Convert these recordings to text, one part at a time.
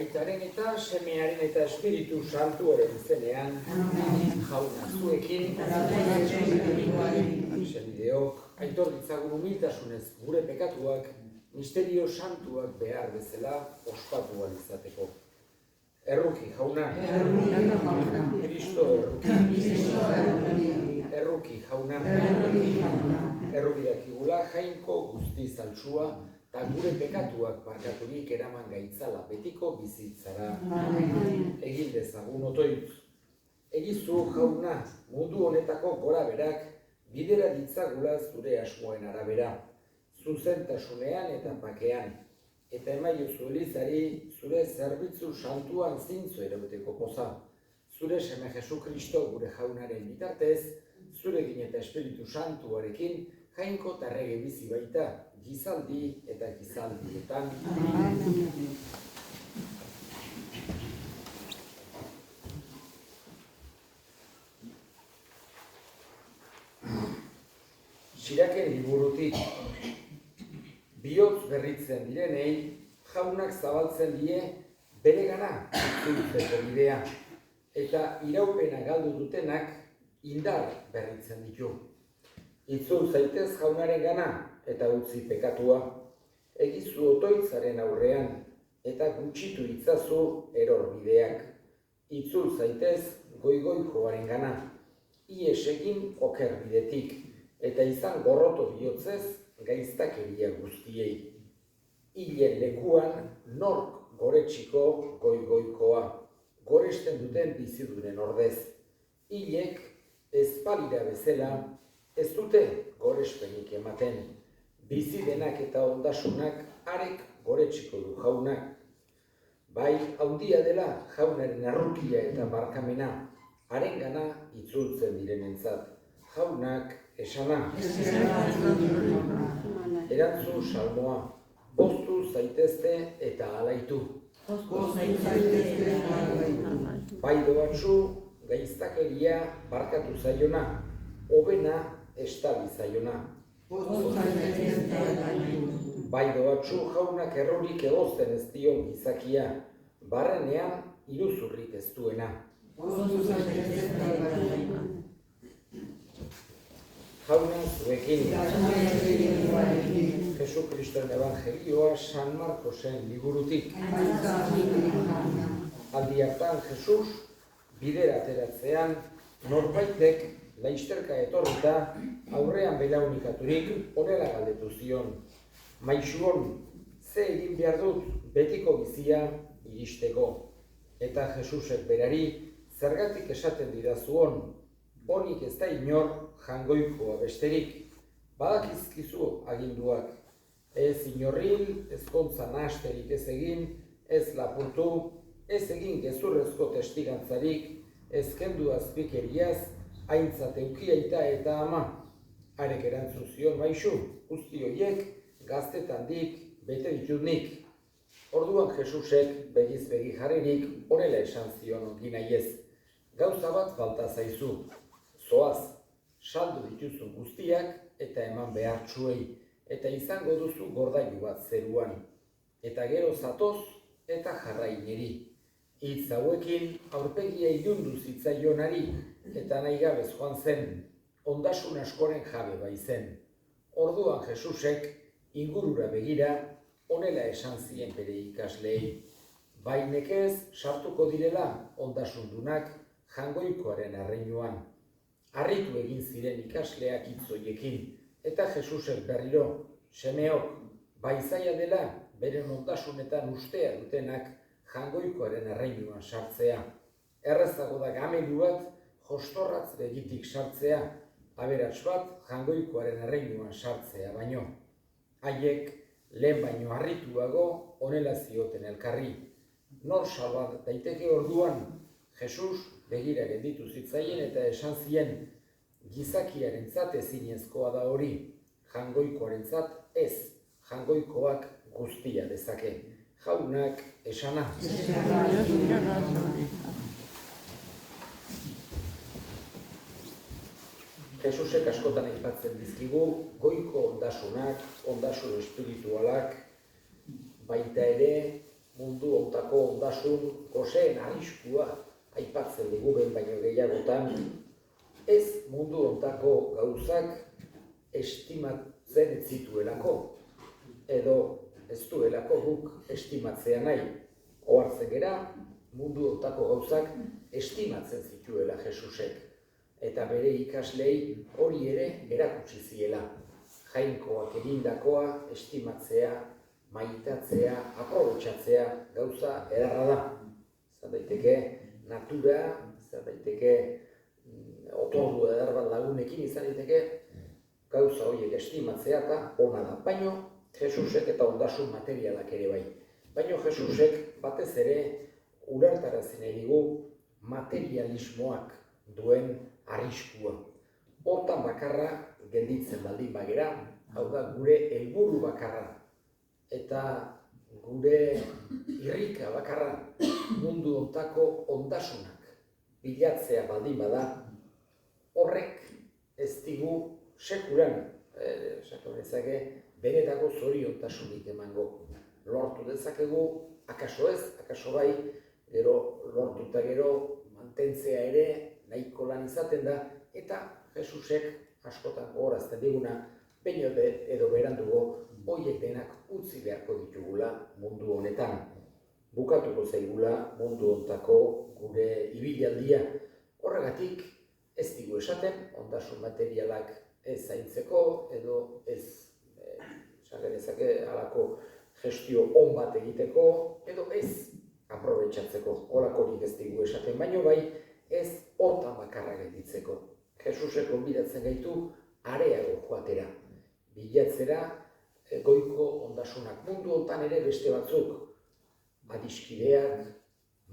Aitaren eta Semearen eta Espiritu Santuaren izenean, jauna zuekin, senideok, aitor ditzagun humiltasunez gure pekatuak, misterio santuak behar bezala ospatu ahal izateko. Erruki, jauna. Kristo erruki, jauna. Erruki dakigula jainko guztiz altsua, eta gure pekatuak barkaturik eraman gaitzala betiko bizitzara. Egin dezagun otoitz. Egizu, jauna, mundu honetako gora berak bidera ditzagula zure asmoen arabera, zuzentasunean eta bakean, eta emaiozu Elizari zure zerbitzu santuan zintzo erauteko poza, zure Seme Jesu Kristo gure jaunaren bitartez, zurekin eta Espiritu Santuarekin jainko eta errege bizi baita, gizaldi eta gizaldietan. Siraken liburutik, bihotz berritzen direnei, jaunak zabaltzen die beregana itzultzeko bidea, eta iraupena galdu dutenak indar berritzen ditu. Itzul zaitez jaunaren gana eta utzi pekatua, egizu otoitzaren aurrean eta gutxitu itzazu erorbideak. Itzul zaitez goigoikoaren gana, ies egin okerbidetik, eta izan gorroto bihotzez gaiztakeria guztiei. Hilen lekuan nork goretxiko goigoikoa, goresten duten bizidunen ordez. Hilek ezpalira bezala ez dute gorespenik ematen. Bizi denak eta ondasunak arek goretxiko du jaunak. Bai, handia dela jaunaren arrukia eta barkamena, harengana itzultzen direnentzat. Jaunak esana. Erantzun salmoa, boztu zaitezte eta alaitu. Bai doatzu, gaiztakeria barkatu zaiona, hobena estali zaiona. Bai doatzu jaunak errorik egozten ez dion gizakia, barrenean iruzurrik ez duena. Jauna zuekin. Jesu Kristoen Evangelioa San Markosen liburutik. Aldi hartan Jesus bidera ateratzean norbaitek laizterka etorrita aurrean belaunikaturik honela galdetu zion. Maisuon, ze egin behar dut betiko bizia iristeko. Eta Jesusek berari zergatik esaten didazuon, honik ez da inor jangoikoa besterik. Badakizkizu aginduak, ez inorril, ez kontza nahasterik ez egin, ez lapurtu, ez egin gezurrezko testigantzarik, ez kendu azpikeriaz, aintzat eukiaita eta ama. Harek erantzun zion maisu, guzti horiek gaztetandik bete ditut nik. Orduan Jesusek begiz begi jarririk honela esan zion ongi nahiez. Gauza bat falta zaizu, zoaz, saldu dituzun guztiak eta eman behartsuei, eta izango duzu gordailu bat zeruan. Eta gero zatoz eta jarrai niri. Hitz hauekin aurpegia ilundu zitzaionari eta nahi gabez joan zen, ondasun askoren jabe baizen. Orduan Jesusek ingurura begira honela esan zien bere ikasleei. Bai nekez sartuko direla ondasundunak jangoikoaren arreinuan. Harritu egin ziren ikasleak hitz horiekin, eta Jesusek berriro, semeok, bai zaila dela beren ondasunetan ustea dutenak jangoikoaren arreinuan sartzea. Errazago da gamelu bat jostorratz begitik sartzea, aberats bat jangoikoaren arreinuan sartzea baino. Haiek lehen baino harrituago honela zioten elkarri. Nor salba daiteke orduan, Jesus begira gelditu zitzaien eta esan zien, gizakiarentzat ezinezkoa da hori, jangoikoarentzat ez, jangoikoak guztia dezake. Jaunak esana. Jesusek askotan aipatzen dizkigu, goiko ondasunak, ondasun espiritualak, baita ere mundu hontako ondasun goseen arriskua aipatzen digu behin baino gehiagotan, ez mundu hontako gauzak estimatzen ez zituelako, edo ez duelako guk estimatzea nahi. Ohartzen gera, mundu hontako gauzak estimatzen zituela Jesusek, eta bere ikaslei hori ere erakutsi ziela. Jainkoak egindakoa estimatzea, maitatzea, aprobetxatzea gauza ederra da. Izan daiteke natura, izan daiteke otordu eder bat lagunekin, izan daiteke gauza horiek estimatzea eta ona da. Baino Jesusek eta ondasun materialak ere bai. Baino Jesusek batez ere ulertarazi nahi digu materialismoak duen arriskua. Hortan bakarra gelditzen baldin bagera, hau da gure helburu bakarra eta gure irrika bakarra mundu hontako ondasunak bilatzea baldin bada, horrek ez digu sekulan, benetako zoriontasunik emango. Lortu dezakegu, akaso ez, akaso bai, gero lortuta gero mantentzea ere nahiko lan izaten da, eta Jesusek askotan gogorazten diguna, behin edo berandugo, horiek denak utzi beharko ditugula mundu honetan. Bukatuko zaigula mundu hontako gure ibilaldia. Horregatik ez digu esaten, ondasun materialak ez zaintzeko, edo ez halako gestio on bat egiteko, edo ez aprobetxatzeko. Holakorik ez digu esaten, baino bai ez hortan bakarra gelditzeko. Jesusek gonbidatzen gaitu areago joatera, bilatzera goiko ondasunak. Mundu hontan ere beste batzuk, adiskideak,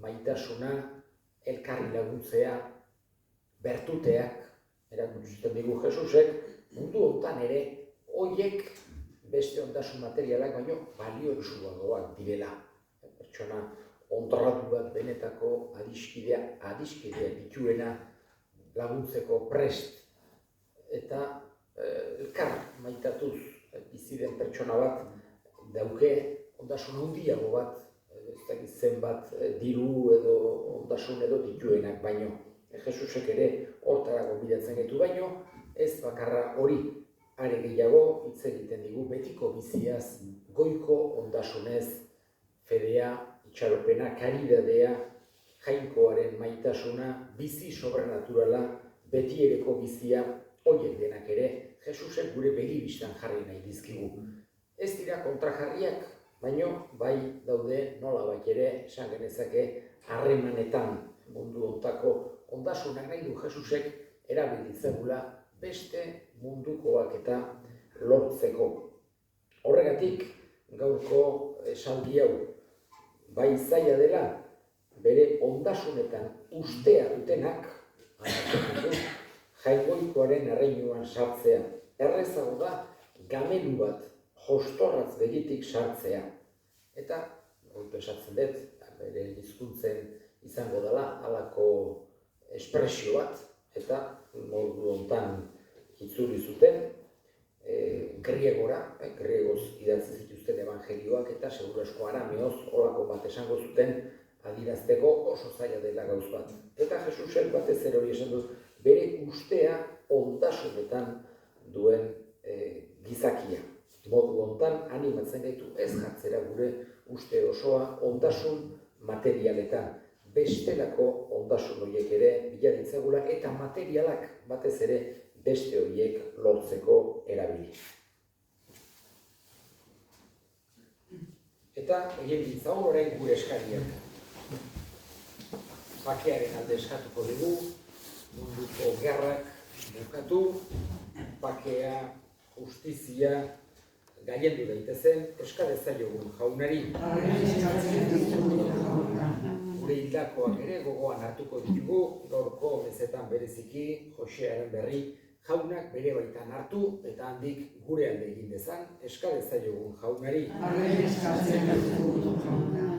maitasuna, elkarri laguntzea, bertuteak, erakusten digu Jesusek, mundu hontan ere horiek beste ondasun materialak baino balioentsuagoak direla. Pertsona hondarratu bat benetako adiskidea dituena laguntzeko prest eta elkar maitatuz bizi den pertsona bat dauke ondasun handiago bat, ez dakit zenbat diru edo ondasun edo dituenak baino. Jesusek ere hortara gonbidatzen gaitu baino, ez bakarra hori. Are gehiago hitz egiten digu betiko biziaz, goiko ondasunez, fedea, itxaropena, karidadea, jainkoaren maitasuna, bizi sobrenaturala, betiereko bizia, horiek denak ere, Jesusek gure begibistan jarri nahi dizkigu. Ez dira kontrajarriak, baino bai daude nolabait ere esan genezake harremanetan mundu hontako ondasunak nahi du Jesusek erabilitzegula beste mundukoak eta lortzeko. Horregatik, gaurko esaldi hau, bai zaila dela, bere ondasunetan ustea dutenak, jaingoikoaren erreinuan sartzea. Errezago da, gamelu bat jostorratz begitik sartzea. Eta, pensatzen dut, bere hizkuntzen izango dela, halako espresio bat, eta modu hontan itzuli zuten griegora, griegoz idatzi zituzten evangelioak eta seguru asko arameoz holako bat esango zuten adierazteko oso zaila dela gauz bat. Eta Jesusek batez ere hori esan du, bere ustea ondasunetan duen gizakia. Modu hontan animatzen gaitu ez jartzera gure uste osoa ondasun materialetan. Bestelako ondasun horiek ere biladitzagula eta materialak batez ere beste horiek lortzeko erabili. Eta egin ditzagun orain gure eskariak. Bakearen alde eskatuko dugu, munduko gerrak bukatu, bakea, justizia, gailendu daitezen, eska dezaiogun jaunari. Gure hildakoak ere gogoan hartuko ditugu, gaurko mezetan bereziki, Josearen berri, jaunak bere baitan hartu eta handik gure alde egin dezan, eska dezaiogun jaunari.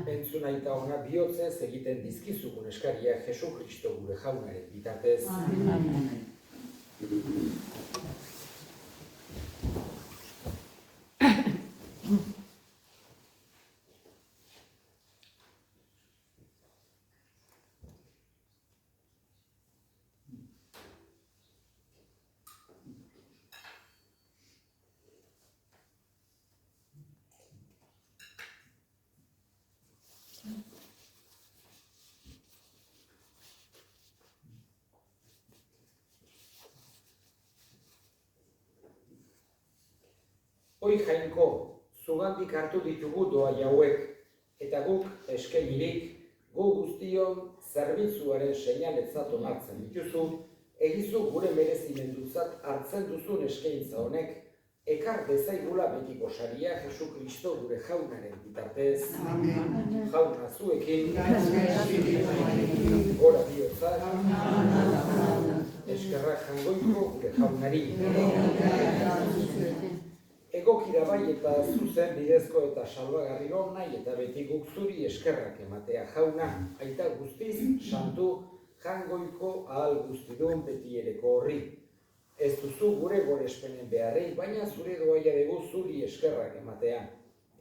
Entzun aita ona bihotzez egiten dizkizugun eskaria Jesu Kristo gure jaunaren bitartez. Hoi jainko, zugandik hartu ditugu doai hauek, eta guk eskenirik, gu guztion zerbitzuaren seinaletzat onartzen dituzu, egizu gure merezimenduzat hartzen duzun eskaintza honek, ekar dezaigula betiko saria Jesu Kristo gure jaunaren bitartez. Amen. Jauna zuekin, gora bihotza, eskerrak jangoiko gure jaunari. Egokira bai eta zuzen bidezko eta salbagarri nahi eta beti guk zuri eskerrak ematea jauna, aita guztiz, santu, jangoiko ahal guztidun beti ereko horri. Ez duzu gure gorespenen beharrei, baina zure doaia dugu zuri eskerrak ematea.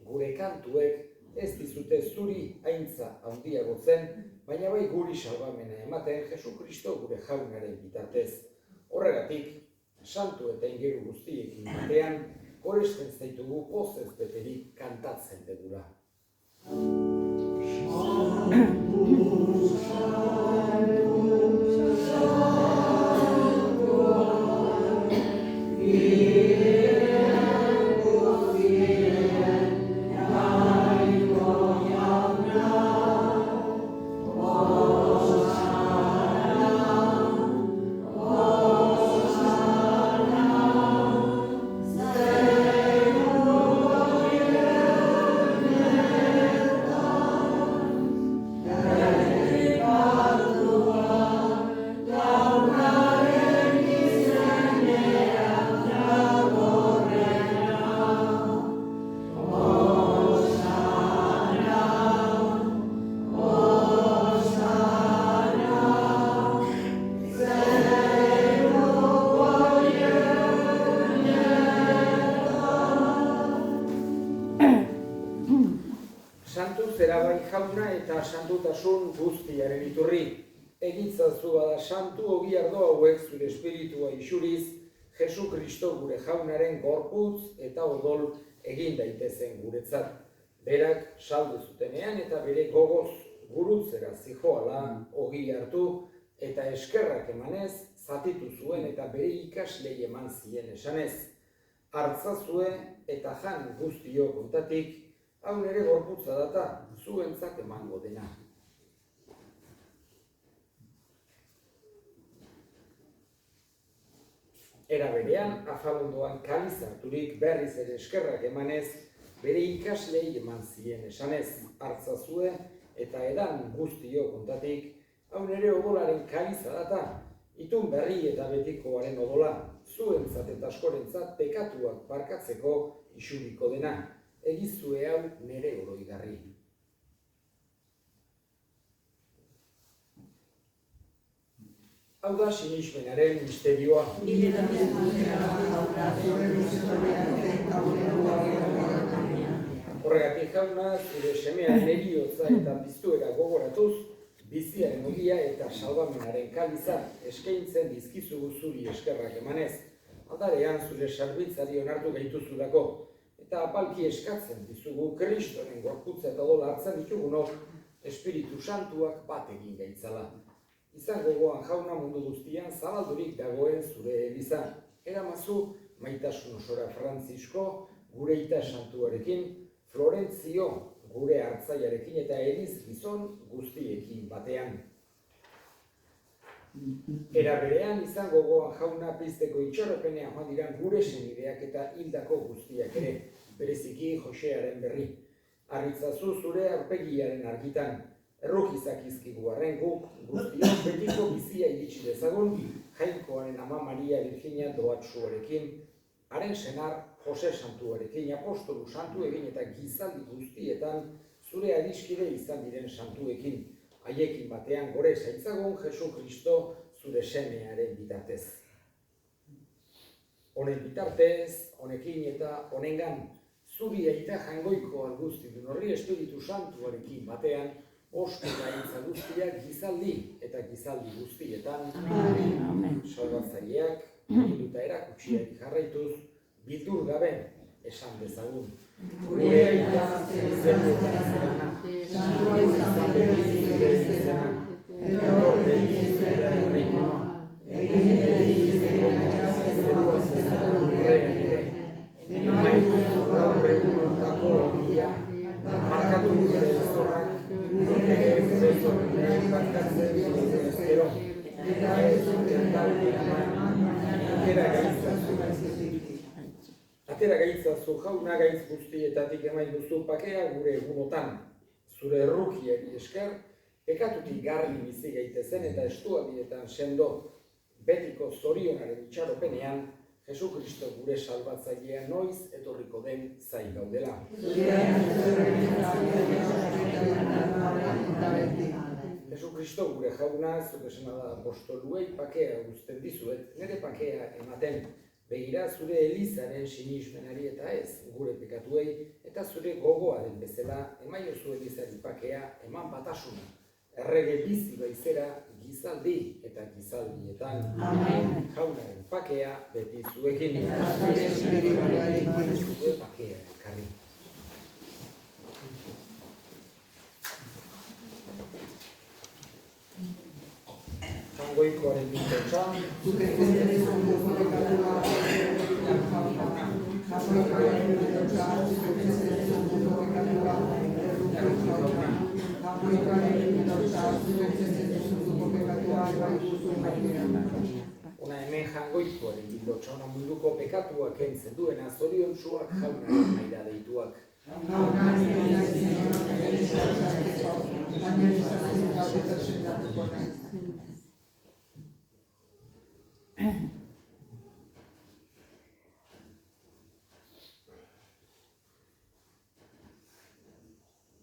Gure kantuek ez dizute zuri haintza handiago zen, baina bai guri salbamena ematen Jesu Kristo gure jaunaren bitartez. Horregatik, santu eta ingeru guztiekin batean, goresten zaitugu pozez beterik kantatzen dugula. Zerabai jauna eta santutasun guztiaren iturri. Egitzazu bada santu ogi ardo hauek zure espiritua isuriz, Jesu Kristo gure jaunaren gorputz eta odol egin daitezen guretzat. Berak saldu zutenean eta bere gogoz gurutzera zijoala ogi hartu eta eskerrak emanez zatitu zuen eta bere ikaslei eman zien esanez. Hartzazue eta jan guztio kontatik, hau nere gorputza data, zuentzat emango dena. Era berean, afalondoan kaliz harturik berriz ere eskerrak emanez, bere ikaslei eman zien esanez. Hartzazue eta edan guztio kontatik, hau nere odolaren kaliza data, itun berri eta betikoaren odola, zuentzat eta askorentzat pekatuak barkatzeko isuriko dena. Egizue hau nere oroigarri. Hau da sinismenaren misterioa. Horregatik jauna, zure semearen heriotza eta piztuera gogoratuz, biziaren ogia eta salbamenaren kaliza eskaintzen dizkizugu zuri eskerrak emanez. Aldarean zure sarbitzari onartu gaituzulako. Eta apalki eskatzen dizugu Kristoren gorputza eta odola hartzen ditugunok Espiritu Santuak bat egin gaitzala. Izan gogoan jauna mundu guztian zabaldurik dagoen zure eliza. Eramazu maitasun osora Frantzisko gure ita santuarekin, Florentzio gure hartzaiarekin eta Eliz gizon guztiekin batean. Era berean izan gogoan jauna pizteko itxaropenean joan diran gure senideak eta hildako guztiak ere, bereziki Josearen berri. Harritzazu zure aurpegiaren argitan, errukizak izkigu arren guk guztiak betiko bizia iritsi dezagun, jainkoaren ama Maria Virginia doatsuarekin, haren senar Jose Santuarekin, apostolu santu egin eta gizaldi guztietan zure adiskide izan diren santuekin. Haiekin batean gore zaitzagun Jesu Kristo zure semearen bitartez. Honen bitartez, honekin eta honengan, zuri aita jangoiko alguztidun horri Espiritu Santuarekin batean, ostu gaitza guztiak gizaldi eta gizaldi guztietan, salbatzaileak, hilduta erakutsiari jarraituz, bildur gabe esan dezagun. Gure aita zeruetan izena, santua izan berrizire izena, eta horre izera erreikoa, egin ere izena zerua zezaren urrean ere, zorren barkatzen ezkero, eta ez zuten talde atera gaitzazu. Atera gaitzazu jauna gaitz guztietatik emain duzu pakea gure egunotan. Zure errukiari esker, pekatutik garbi bizi gaitezen eta estualdietan sendo betiko zorionaren itxaropenean, Jesu Kristo gure salbatzailea noiz etorriko den zai gaudela. Jesu Kristo gure jauna, zuk esena da apostoluei pakea guzten dizuet, nire pakea ematen, begira zure elizaren sinismenari eta ez gure pekatuei, eta zure gogoaren bezala emaiozu elizari pakea eman batasuna. Errege bizi baizera gizaldi eta gizaldietan. Amen. Jaunaren pakea beti zuekin. Zue pakea ekarri. Jangoikoaren bintotxa. Ona hemen jangoikoaren bintotxa, ona munduko pekatua kentzen duena, zoriontsuak jaunaren maila deituak.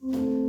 Oh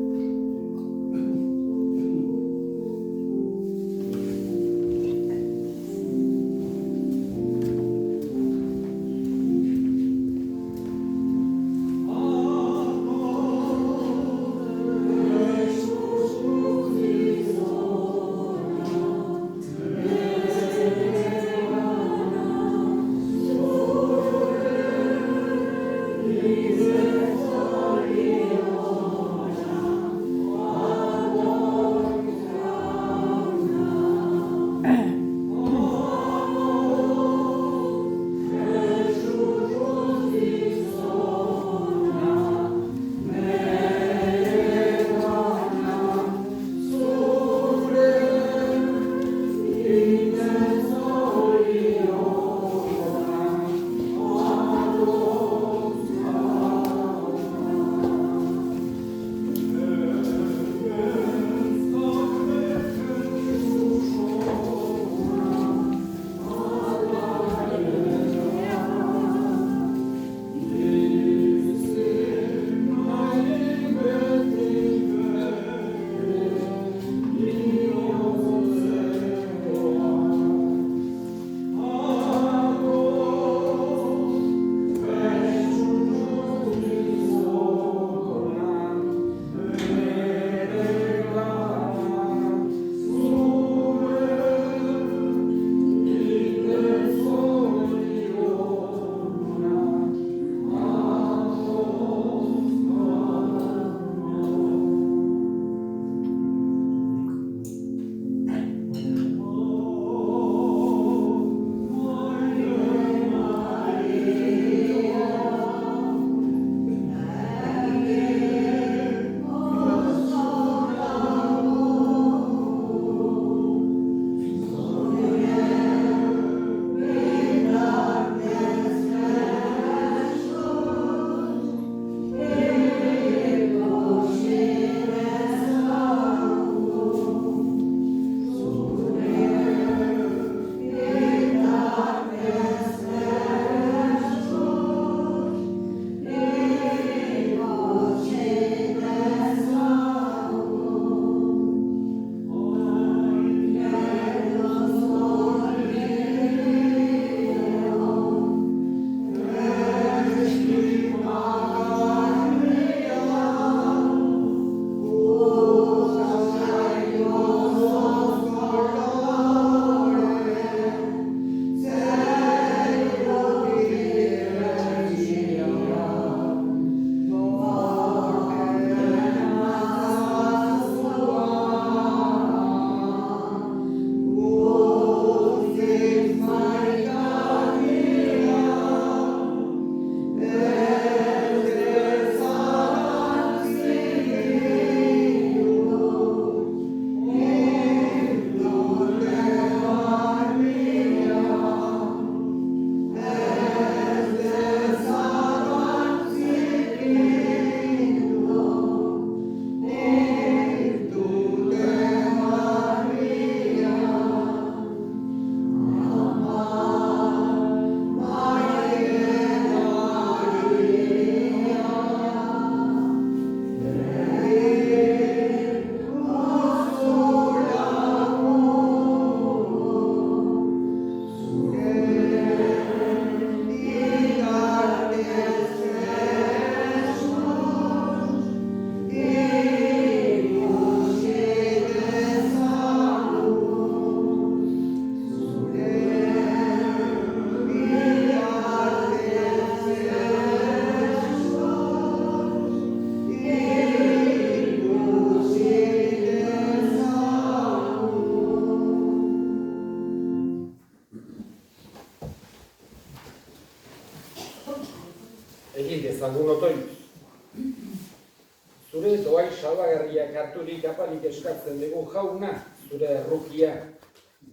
barkaturik apalik eskatzen dugu jauna, zure errukia.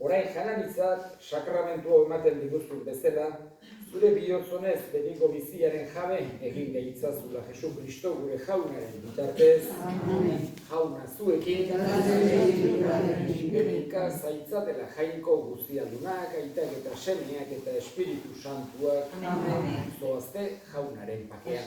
Orain jananitzat sakramentua ematen diguztu bezala, zure bihotzonez betiko biziaren jabe egin gehitzazula Jesu Kristo gure jaunaren bitartez. Jauna zuekin, genika zaitzatela jainko guztialdunak, aitak eta semeak eta Espiritu Santuak. Zoazte jaunaren pakean.